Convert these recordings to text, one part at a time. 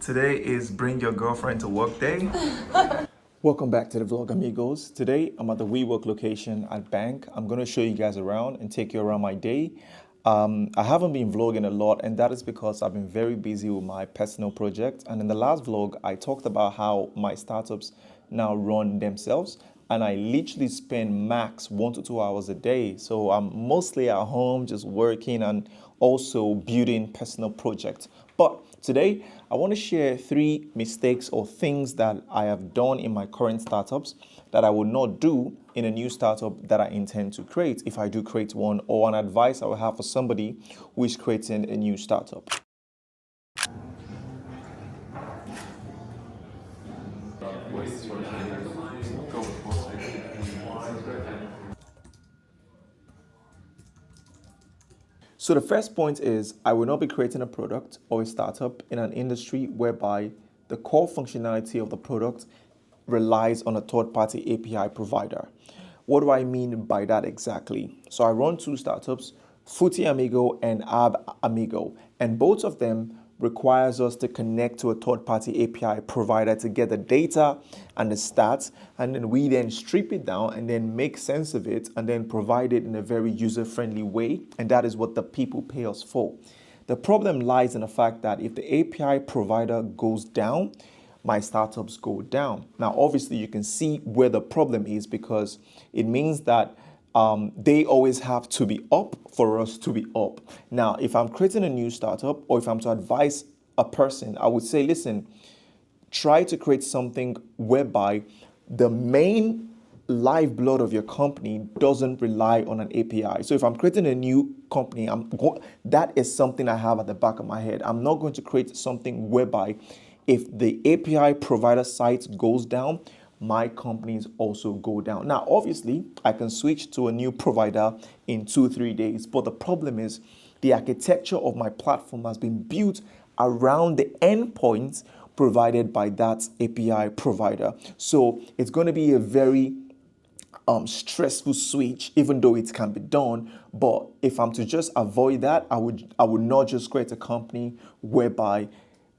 Today is Bring Your Girlfriend to Work Day. Welcome back to the vlog, amigos. Today I'm at the WeWork location at Bank. I'm going to show you guys around and take you around my day. I haven't been vlogging a lot, and that is because I've been very busy with my personal project. And in the last vlog, I talked about how my startups now run themselves, and I literally spend max 1 to 2 hours a day. So I'm mostly at home just working and also building personal projects. But today, I want to share 3 mistakes or things that I have done in my current startups that I will not do in a new startup that I intend to create if I do create one, or an advice I will have for somebody who is creating a new startup. So the first point is I will not be creating a product or a startup in an industry whereby the core functionality of the product relies on a third-party API provider. What do I mean by that exactly? So I run 2 startups, Amigo and Amigo, and both of them requires us to connect to a third-party API provider to get the data and the stats, and then we then strip it down and then make sense of it and then provide it in a very user-friendly way, and that is what the people pay us for. The problem lies in the fact that if the API provider goes down, my startups go down. Now, obviously, you can see where the problem is, because it means that they always have to be up for us to be up. Now, if I'm creating a new startup, or if I'm to advise a person, I would say, listen, try to create something whereby the main lifeblood of your company doesn't rely on an API. So if I'm creating a new company, that is something I have at the back of my head. I'm not going to create something whereby if the API provider site goes down, my companies also go down. Now, obviously, I can switch to a new provider in 2-3 days, but the problem is the architecture of my platform has been built around the endpoints provided by that API provider. So it's going to be a very stressful switch, even though it can be done. But if I'm to just avoid that, I would not just create a company whereby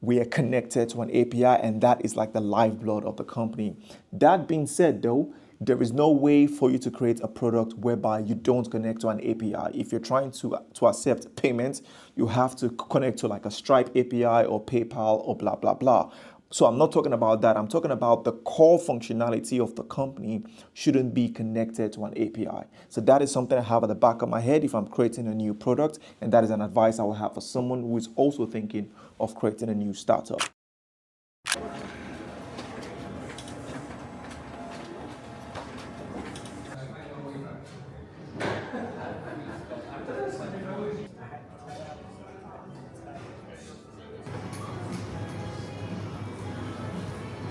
we are connected to an API, and that is like the lifeblood of the company. That being said, though, there is no way for you to create a product whereby you don't connect to an API. If you're trying to accept payments, you have to connect to like a Stripe API or PayPal or blah, blah, blah. So I'm not talking about that. I'm talking about the core functionality of the company shouldn't be connected to an API. So that is something I have at the back of my head if I'm creating a new product, and that is an advice I will have for someone who is also thinking of creating a new startup.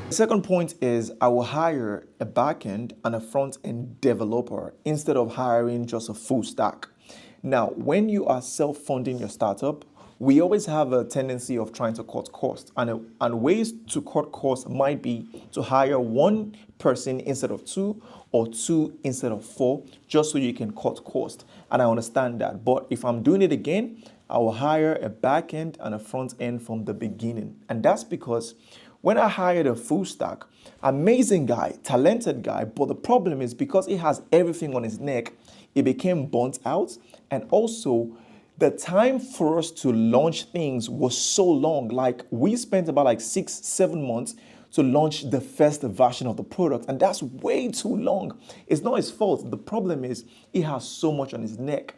The second point is I will hire a backend and a front-end developer instead of hiring just a full stack. Now, when you are self-funding your startup, we always have a tendency of trying to cut costs. And ways to cut costs might be to hire 1 person instead of 2, or 2 instead of 4, just so you can cut costs. And I understand that. But if I'm doing it again, I will hire a backend and a front end from the beginning. And that's because when I hired a full stack, amazing guy, talented guy, but the problem is because he has everything on his neck, it became burnt out. And also, the time for us to launch things was so long. Like, we spent about like 6-7 months to launch the first version of the product, and that's way too long. It's not his fault. The problem is he has so much on his neck.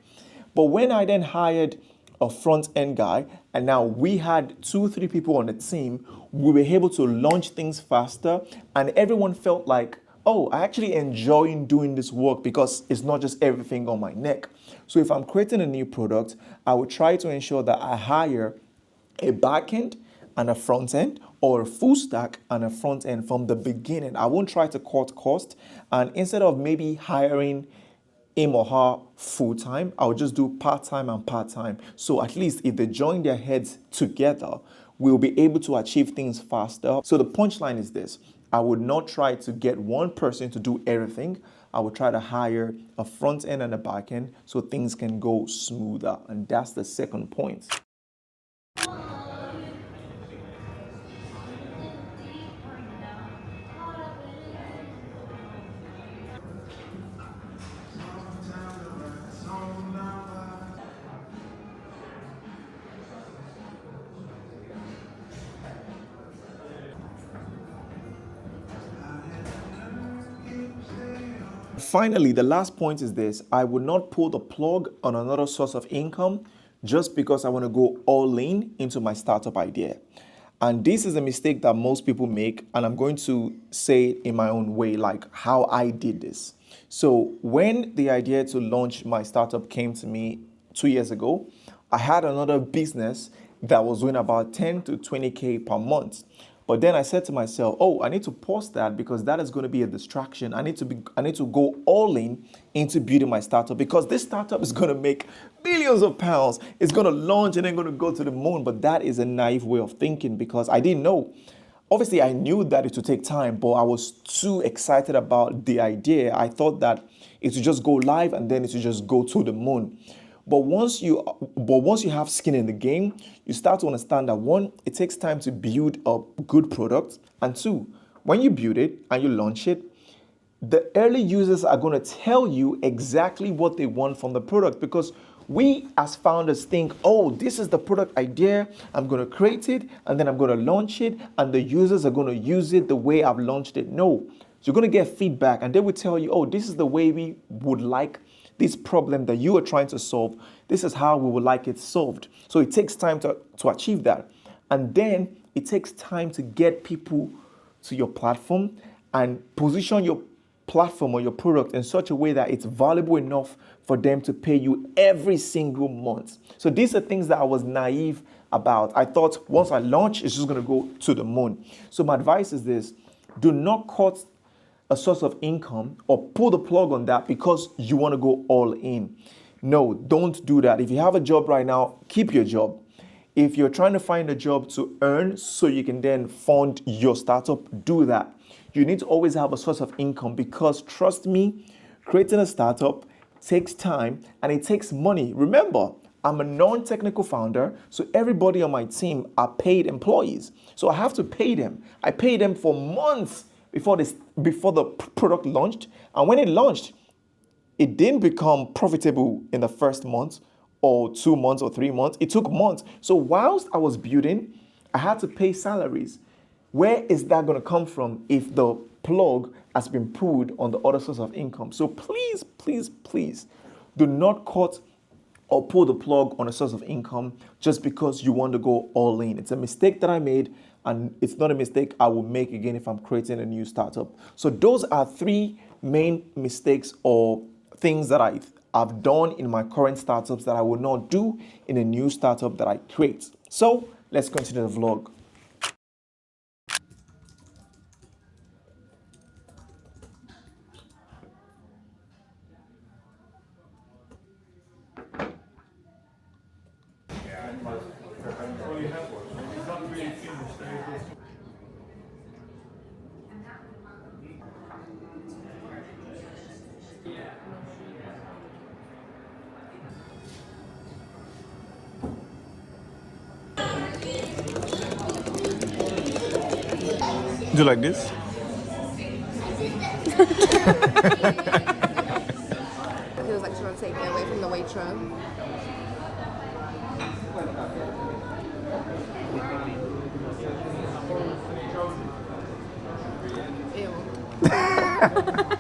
But when I then hired a front end guy, and now we had 2-3 people on the team, we were able to launch things faster, and everyone felt like, oh, I actually enjoy doing this work because it's not just everything on my neck. So if I'm creating a new product, I would try to ensure that I hire a backend and a front end, or a full stack and a front end from the beginning. I won't try to cut cost, and instead of maybe hiring him or her full-time, I'll just do part-time and part-time. So at least if they join their heads together, we'll be able to achieve things faster. So the punchline is this: I would not try to get 1 person to do everything. I would try to hire a front end and a back end so things can go smoother. And that's the second point. finally, the last point is this. I would not pull the plug on another source of income just because I want to go all in into my startup idea. And this is a mistake that most people make, and I'm going to say it in my own way, like how I did this. So when the idea to launch my startup came to me 2 years ago, I had another business that was doing about 10 to 20K per month. But then I said to myself, oh, I need to pause that because that is going to be a distraction. I need to go all in into building my startup because this startup is going to make billions of pounds. It's going to launch and then going to go to the moon. But that is a naive way of thinking because I didn't know. Obviously, I knew that it would take time, but I was too excited about the idea. I thought that it would just go live and then it would just go to the moon. But once you have skin in the game, you start to understand that one, it takes time to build a good product, and two, when you build it and you launch it, the early users are going to tell you exactly what they want from the product because we as founders think, oh, this is the product idea, I'm going to create it, and then I'm going to launch it, and the users are going to use it the way I've launched it. No, you're going to get feedback, and they will tell you, oh, this is the way we would like this problem that you are trying to solve. This is how we would like it solved. So it takes time to achieve that. And then it takes time to get people to your platform and position your platform or your product in such a way that it's valuable enough for them to pay you every single month. So these are things that I was naive about. I thought once I launch, it's just going to go to the moon. So my advice is this: do not cut a source of income or pull the plug on that because you want to go all in. No, don't do that. If you have a job right now, keep your job. If you're trying to find a job to earn so you can then fund your startup, do that. You need to always have a source of income because trust me, creating a startup takes time and it takes money. Remember, I'm a non-technical founder, so everybody on my team are paid employees. So I have to pay them. I pay them for months before the product launched. And when it launched, it didn't become profitable in the first month or 2 months or 3 months. It took months. So whilst I was building, I had to pay salaries. Where is that going to come from if the plug has been pulled on the other source of income? So please, please, please do not cut or pull the plug on a source of income just because you want to go all in. It's a mistake that I made, and it's not a mistake I will make again if I'm creating a new startup. So those are 3 main mistakes or things that I've done in my current startups that I will not do in a new startup that I create. So let's continue the vlog. Do you like this? He was like trying to take it away from the waitress. Ew.